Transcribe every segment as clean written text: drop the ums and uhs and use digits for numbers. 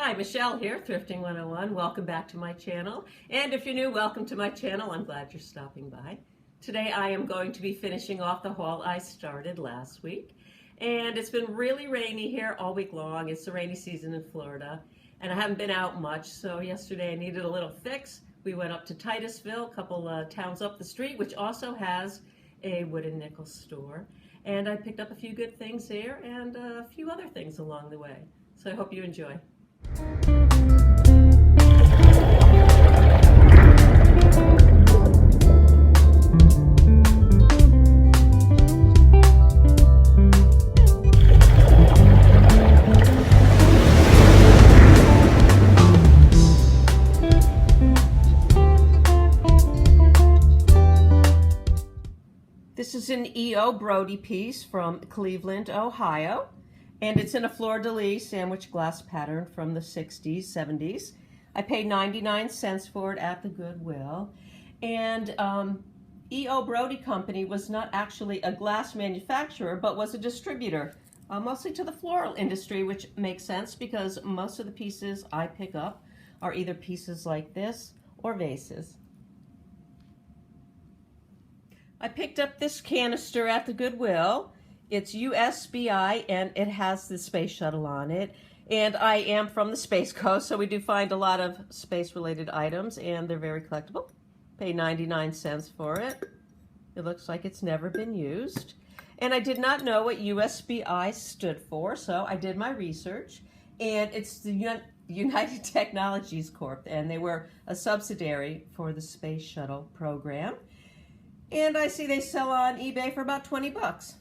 Hi, Michelle here, Thrifting 101. Welcome back to my channel. And if you're new, welcome to my channel. I'm glad you're stopping by. Today I am going to be finishing off the haul I started last week. And it's been really rainy here all week long. It's the rainy season in Florida. And I haven't been out much, so yesterday I needed a little fix. We went up to Titusville, a couple towns up the street, which also has a wooden nickel store. And I picked up a few good things there and a few other things along the way. So I hope you enjoy. This is an E.O. Brody piece from Cleveland, Ohio, and it's in a fleur-de-lis sandwich glass pattern from the 60s, 70s. I paid 99 cents for it at the Goodwill, and E.O. Brody Company was not actually a glass manufacturer, but was a distributor, mostly to the floral industry, which makes sense because most of the pieces I pick up are either pieces like this or vases. I picked up this canister at the Goodwill. It's USBI and it has the space shuttle on it. And I am from the Space Coast, so we do find a lot of space-related items, and they're very collectible. Paid 99 cents for it. It looks like it's never been used. And I did not know what USBI stood for, so I did my research. And it's the United Technologies Corp, and they were a subsidiary for the Space Shuttle program. And I see they sell on eBay for about 20 bucks.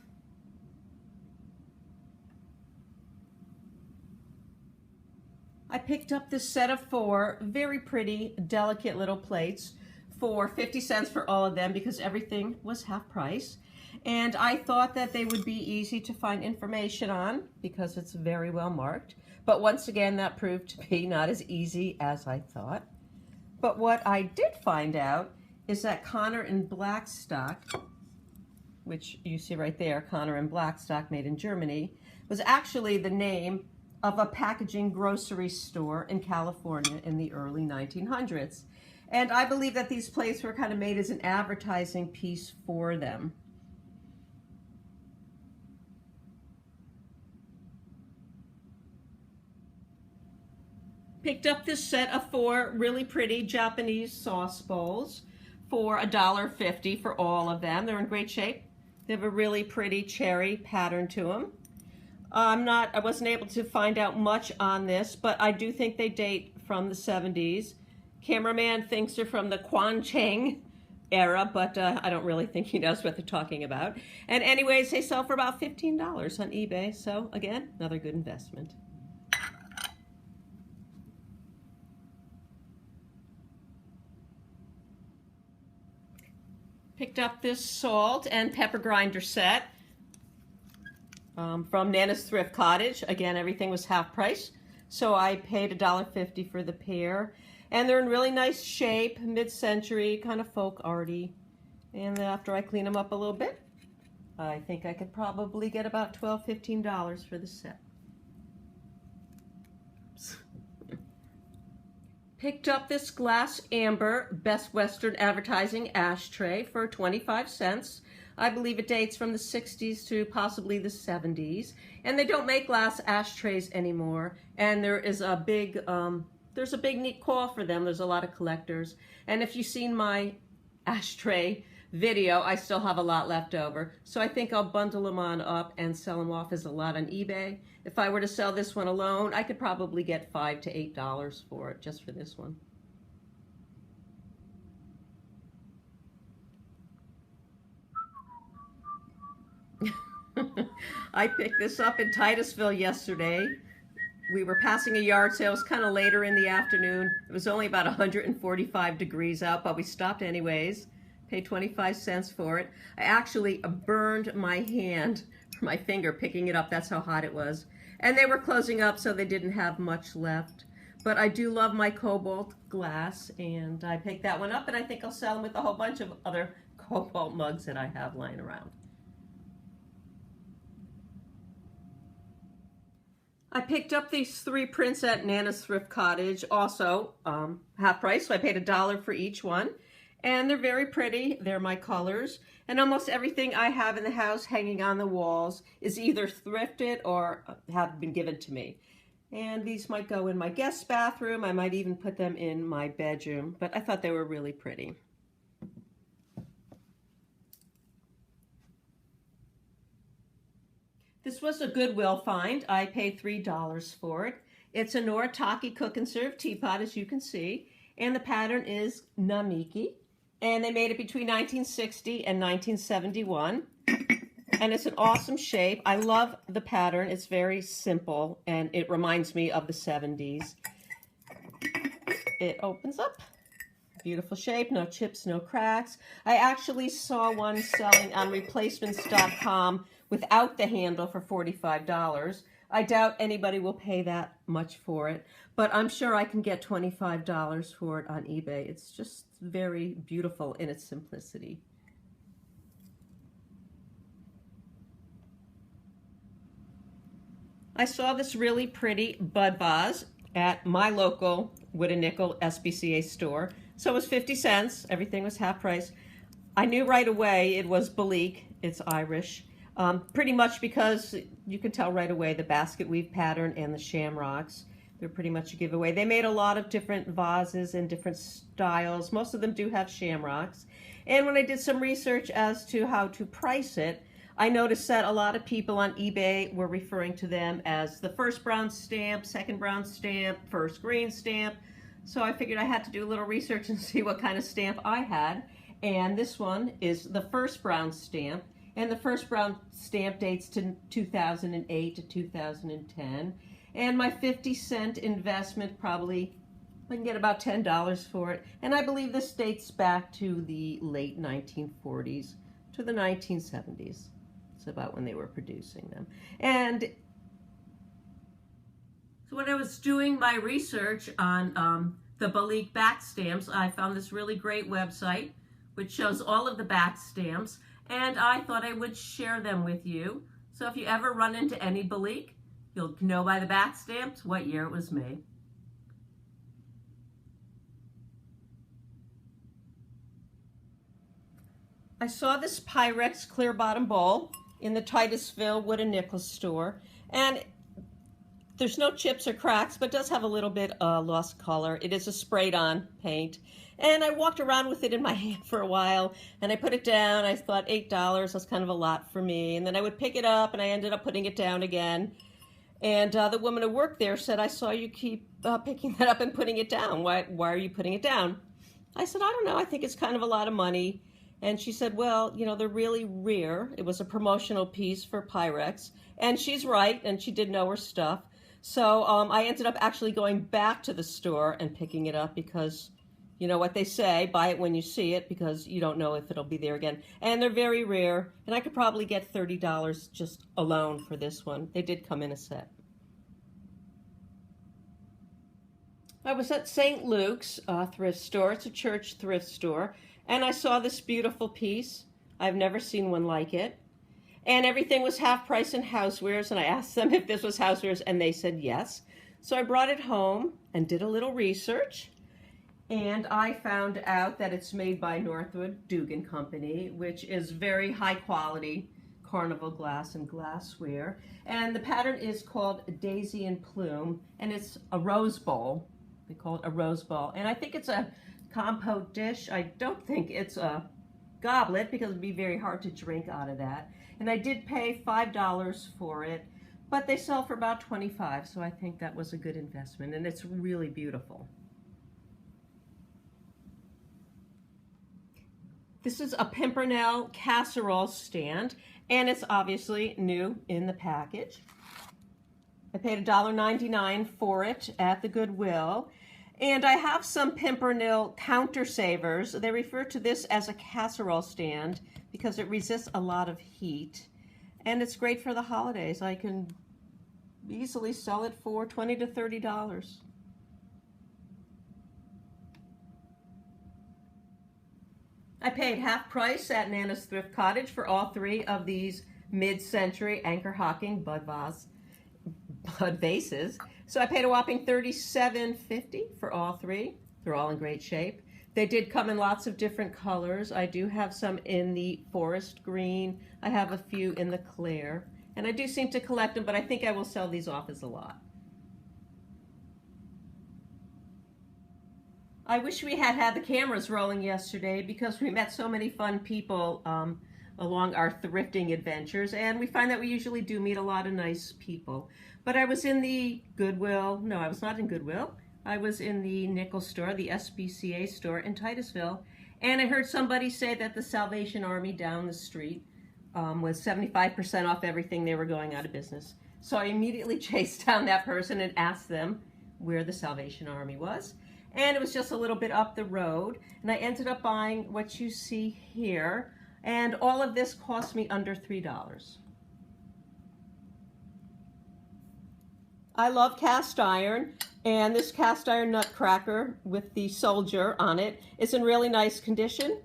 I picked up this set of 4 very pretty, delicate little plates for 50 cents for all of them because everything was half price. And I thought that they would be easy to find information on because it's very well marked. But once again, that proved to be not as easy as I thought. But what I did find out is that Connor and Blackstock, which you see right there, Connor and Blackstock made in Germany, was actually the name of a packaging grocery store in California in the early 1900s. And I believe that these plates were kind of made as an advertising piece for them. Picked up this set of 4 really pretty Japanese sauce bowls for $1.50 for all of them. They're in great shape. They have a really pretty cherry pattern to them. I wasn't able to find out much on this, but I do think they date from the 70s. Cameraman thinks they're from the Quan Chang era, but I don't really think he knows what they're talking about. And anyways, they sell for about $15 on eBay. So again, another good investment. Picked up this salt and pepper grinder set from Nana's Thrift Cottage. Again, everything was half price, so I paid $1.50 for the pair. And they're in really nice shape, mid-century, kind of folk arty. And after I clean them up a little bit, I think I could probably get about $12, $15 for the set. Picked up this glass amber Best Western Advertising ashtray for 25 cents. I believe it dates from the 60s to possibly the 70s. And they don't make glass ashtrays anymore. And there is a big, there's a big neat call for them. There's a lot of collectors. And if you've seen my ashtray video, I still have a lot left over. So I think I'll bundle them on up and sell them off as a lot on eBay. If I were to sell this one alone, I could probably get $5 to $8 for it, just for this one. I picked this up in Titusville yesterday. We were passing a yard sale. It was kind of later in the afternoon. It was only about 145 degrees out, but we stopped anyways. Paid 25 cents for it. I actually burned my hand, my finger, picking it up. That's how hot it was. And they were closing up, so they didn't have much left. But I do love my Cobalt glass, and I picked that one up, and I think I'll sell them with a whole bunch of other Cobalt mugs that I have lying around. I picked up these 3 prints at Nana's Thrift Cottage, also half price, so I paid $1 for each one. And they're very pretty. They're my colors. And almost everything I have in the house hanging on the walls is either thrifted or have been given to me. And these might go in my guest bathroom. I might even put them in my bedroom, but I thought they were really pretty. This was a Goodwill find. I paid $3 for it. It's a Noritake cook and serve teapot, as you can see, and the pattern is Namiki, and they made it between 1960 and 1971, and it's an awesome shape. I love the pattern. It's very simple, and it reminds me of the 70s. It opens up. Beautiful shape, no chips, no cracks. I actually saw one selling on replacements.com without the handle for $45. I doubt anybody will pay that much for it, but I'm sure I can get $25 for it on eBay. It's just very beautiful in its simplicity. I saw this really pretty bud vase at my local Wood and Nickel SPCA store. So it was 50 cents. Everything was half price. I knew right away it was Belleek. It's Irish. Pretty much because you can tell right away the basket weave pattern and the shamrocks. They're pretty much a giveaway. They made a lot of different vases in different styles. Most of them do have shamrocks. And when I did some research as to how to price it, I noticed that a lot of people on eBay were referring to them as the first brown stamp, second brown stamp, first green stamp. So I figured I had to do a little research and see what kind of stamp I had. And this one is the first brown stamp. And the first brown stamp dates to 2008 to 2010. And my 50-cent investment, probably I can get about $10 for it. And I believe this dates back to the late 1940s to the 1970s. It's about when they were producing them. And so when I was doing my research on the Belleek back stamps, I found this really great website which shows all of the back stamps, and I thought I would share them with you. So if you ever run into any Belleek, you'll know by the back stamps what year it was made. I saw this Pyrex clear bottom bowl in the Titusville Wood and Nickel store, and there's no chips or cracks, but it does have a little bit lost color. It is a sprayed on paint. And I walked around with it in my hand for a while, and I put it down. I thought $8 was kind of a lot for me. And then I would pick it up, and I ended up putting it down again. And the woman who worked there said, I saw you keep picking that up and putting it down. Why are you putting it down? I said, I don't know. I think it's kind of a lot of money. And she said, well, you know, they're really rare. It was a promotional piece for Pyrex. And she's right, and she did know her stuff. So I ended up actually going back to the store and picking it up because, you know what they say, buy it when you see it, because you don't know if it'll be there again. And they're very rare, and I could probably get $30 just alone for this one. They did come in a set. I was at St. Luke's thrift store. It's a church thrift store, and I saw this beautiful piece. I've never seen one like it. And everything was half price in housewares, and I asked them if this was housewares, and they said yes. So I brought it home and did a little research, and I found out that it's made by Northwood Dugan Company, which is very high quality carnival glass and glassware. And the pattern is called Daisy and Plume, and it's a rose bowl. They call it a rose bowl. And I think it's a compote dish. I don't think it's a goblet, because it'd be very hard to drink out of that. And I did pay $5 for it, but they sell for about $25, so I think that was a good investment, and it's really beautiful. This is a Pimpernel casserole stand, and it's obviously new in the package. I paid $1.99 for it at the Goodwill. And I have some Pimpernel counter savers. They refer to this as a casserole stand because it resists a lot of heat. And it's great for the holidays. I can easily sell it for $20 to $30. I paid half price at Nana's Thrift Cottage for all 3 of these mid-century anchor hocking bud vase. vases. So I paid a whopping $37.50 for all three. They're all in great shape. They did come in lots of different colors. I do have some in the forest green. I have a few in the clear. And I do seem to collect them, but I think I will sell these off as a lot. I wish we had had the cameras rolling yesterday because we met so many fun people along our thrifting adventures, and we find that we usually do meet a lot of nice people. But I was in the Goodwill, no, I was not in Goodwill. I was in the nickel store, the SPCA store in Titusville, and I heard somebody say that the Salvation Army down the street was 75% off everything. They were going out of business. So I immediately chased down that person and asked them where the Salvation Army was. And it was just a little bit up the road. And I ended up buying what you see here. And all of this cost me under $3. I love cast iron. And this cast iron nutcracker with the soldier on it is in really nice condition.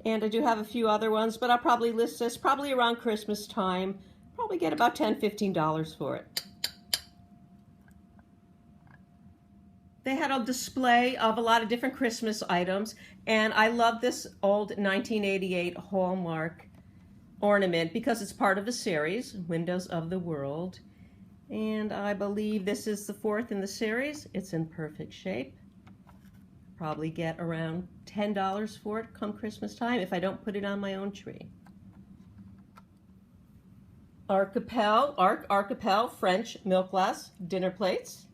And I do have a few other ones, but I'll probably list this probably around Christmas time. Probably get about $10, $15 for it. They had a display of a lot of different Christmas items, and I love this old 1988 Hallmark ornament because it's part of a series, Windows of the World. And I believe this is the fourth in the series. It's in perfect shape. Probably get around $10 for it come Christmas time if I don't put it on my own tree. Archipel French milk glass dinner plates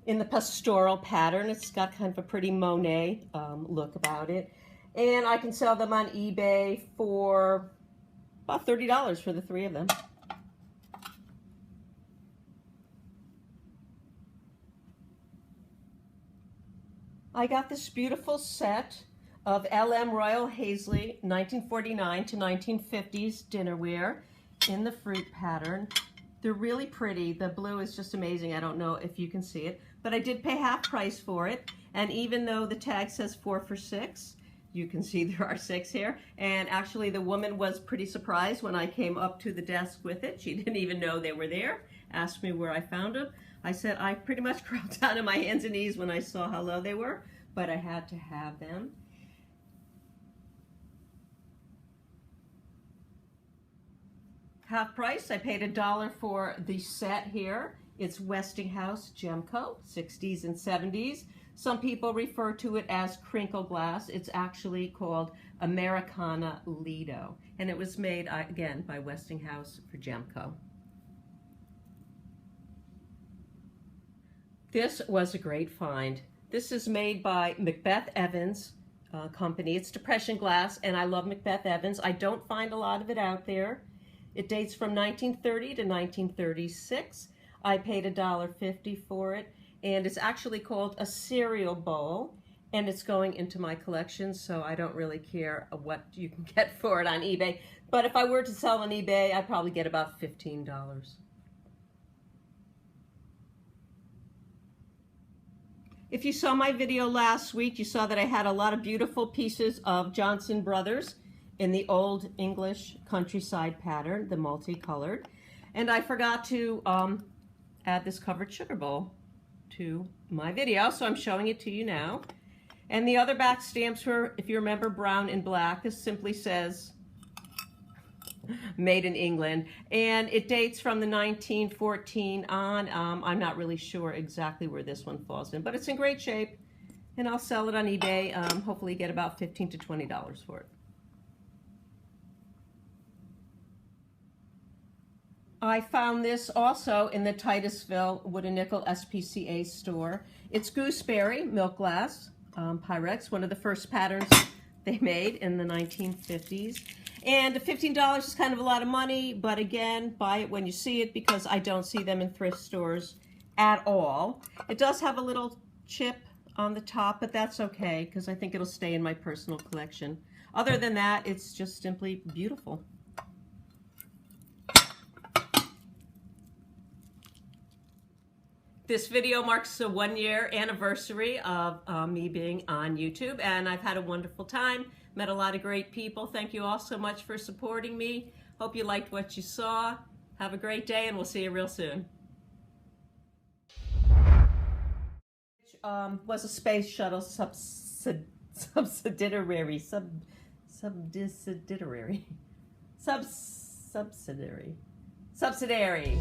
in the pastoral pattern. It's got kind of a pretty Monet look about it. And I can sell them on eBay for about $30 for the three of them. I got this beautiful set of LM Royal Hazel 1949 to 1950s dinnerware in the fruit pattern. They're really pretty. The blue is just amazing. I don't know if you can see it, but I did pay half price for it. And even though the tag says 4 for $6, you can see there are 6 here. And actually the woman was pretty surprised when I came up to the desk with it. She didn't even know they were there. Asked me where I found them. I said I pretty much crawled down on my hands and knees when I saw how low they were, but I had to have them. Half price, I paid $1 for the set here. It's Westinghouse Gemco, 60s and 70s. Some people refer to it as crinkle glass. It's actually called Americana Lido, and it was made, again, by Westinghouse for Gemco. This was a great find. This is made by Macbeth Evans company. It's depression glass, and I love Macbeth Evans. I don't find a lot of it out there. It dates from 1930 to 1936. I paid $1.50 for it, and it's actually called a cereal bowl, and it's going into my collection, so I don't really care what you can get for it on eBay. But if I were to sell on eBay, I'd probably get about $15. If you saw my video last week, you saw that I had a lot of beautiful pieces of Johnson Brothers in the Old English countryside pattern, the multicolored. And I forgot to add this covered sugar bowl to my video, so I'm showing it to you now. And the other back stamps were, if you remember, brown and black. This simply says made in England, and it dates from the 1914 on. I'm not really sure exactly where this one falls in, but it's in great shape, and I'll sell it on eBay, hopefully get about $15 to $20 for it. I found this also in the Titusville Wood and Nickel SPCA store. It's gooseberry milk glass, Pyrex, one of the first patterns they made in the 1950s. And $15 is kind of a lot of money, but again, buy it when you see it because I don't see them in thrift stores at all. It does have a little chip on the top, but that's okay because I think it'll stay in my personal collection. Other than that, it's just simply beautiful. This video marks the 1-year anniversary of me being on YouTube, and I've had a wonderful time. Met a lot of great people. Thank you all so much for supporting me. Hope you liked what you saw. Have a great day, and we'll see you real soon. was a space shuttle subsidiary.